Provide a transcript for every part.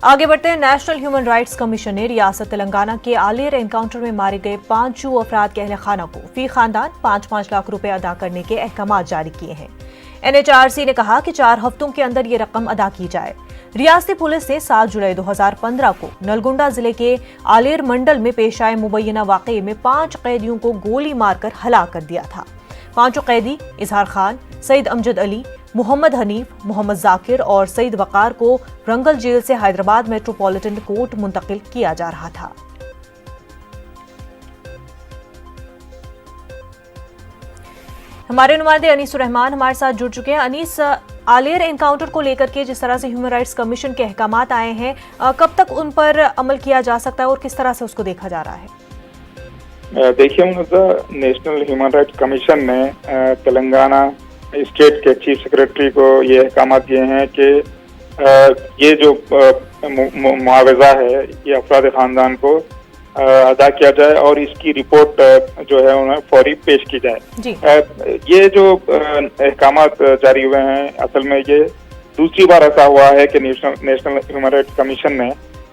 आगे बढ़ते हैं। नेशनल ह्यूमन राइट्स कमीशन ने रियासत तेलंगाना के आलेर एनकाउंटर में मारे गए 5 अफराद के अहले खाना को फी खानदान 5-5 लाख रुपए अदा करने के अहकाम जारी किए हैं। NHRC ने कहा कि 4 हफ्तों के अंदर ये रकम अदा की जाए। रियासती पुलिस ने 7 जुलाई 2015 को नलगोंडा जिले के आलेर मंडल में पेश आए मुबैना वाकये में 5 कैदियों को गोली मारकर हलाक कर दिया था। 5 कैदी इजहार खान, सईद अमजद अली, मोहम्मद हनीफ, मोहम्मद जाकिर और सईद वकार को रंगल जेल से हैदराबाद मेट्रोपॉलिटन कोर्ट मुंतकिल किया जा रहा था। हमारे नुमाइंदे अनीस रहमान हमारे साथ जुड़ चुके हैं। अनीस, आलेर एनकाउंटर को लेकर के जिस तरह से ह्यूमन राइट्स कमीशन के अहकामात आए हैं, कब तक उन पर अमल किया जा सकता है और किस तरह से उसको देखा जा रहा है? देखिए, नेशनल ह्यूमन राइट्स कमीशन ने तेलंगाना स्टेट के चीफ सेक्रेटरी को ये अहकाम दिए हैं कि ये जो मुआवजा है ये अफराद खानदान को अदा किया जाए और इसकी रिपोर्ट जो है उन्हें फौरी पेश की जाए। ये जो अहकाम जारी हुए हैं, असल में ये दूसरी बार ऐसा हुआ है कि नेशनल ह्यूमन राइट्स कमीशन ने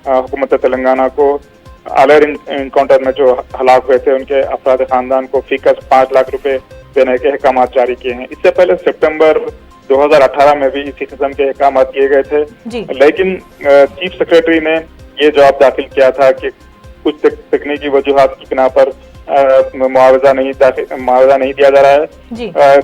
हुकूमत तेलंगाना को अलर एनकाउंटर में जो हलाक हुए थे उनके अफराद खानदान को फीकस 5 लाख रुपए देने के अहकाम जारी किए हैं। इससे पहले सितंबर 2018 में भी इसी किस्म के अहकाम किए गए थे, लेकिन चीफ सेक्रेटरी ने ये जवाब दाखिल किया था कि कुछ तकनीकी वजूहात की बिना पर मुआवजा नहीं दिया जा रहा है।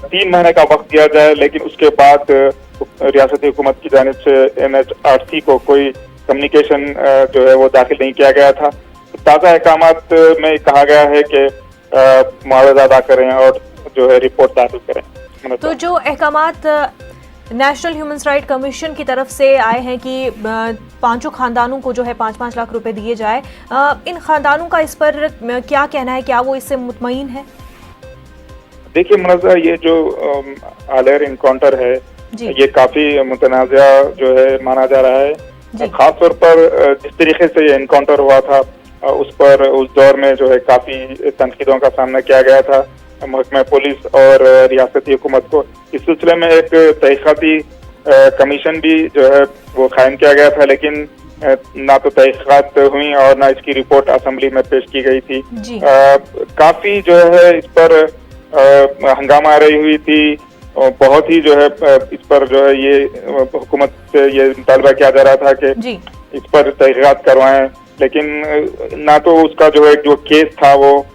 3 महीने का वक्त दिया जाए, लेकिन उसके बाद रियासती हुकूमत की जानिब से NHRC को कोई कम्युनिकेशन जो है वो दाखिल नहीं किया गया था। ताज़ा अहकामात में कहा गया है कि मुआवजा अदा करें और जो है रिपोर्ट दाखिल करें। तो जो अहकामात नेशनल ह्यूमन राइट कमीशन की तरफ से आए हैं कि 5 खानदानों को जो है 5-5 लाख रुपए दिए जाए, इन खानदानों का इस पर क्या कहना है? क्या वो इससे मुतमईन है? देखिए मुनज़्ज़ा, ये जो आलेर एनकाउंटर है ये काफी मुतनाज़ा जो है माना जा रहा है। खास तौर पर जिस तरीके से ये एनकाउंटर हुआ था उस पर उस दौर में जो है काफी तनकीदों का सामना किया गया था महकमा पुलिस और रियासती हुकूमत को। इस सिलसिले में एक तहकीकाती कमीशन भी जो है वो कायम किया गया था, लेकिन ना तो तहकीकात हुई और ना इसकी रिपोर्ट असेंबली में पेश की गई थी। काफी जो है इस पर हंगामा आ रही हुई थी और बहुत ही जो है इस पर जो है ये हुकूमत से ये मुतालबा किया जा रहा था कि इस पर तहकीकात करवाएं, लेकिन ना तो उसका जो है जो केस था वो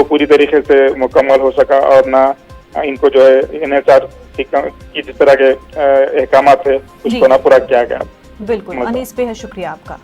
पूरी तरीके से मुकम्मल हो सका और ना इनको जो है NHRC की जिस तरह के अहकाम थे उसको ना पूरा किया गया। बिल्कुल अनीस, बेहद शुक्रिया आपका।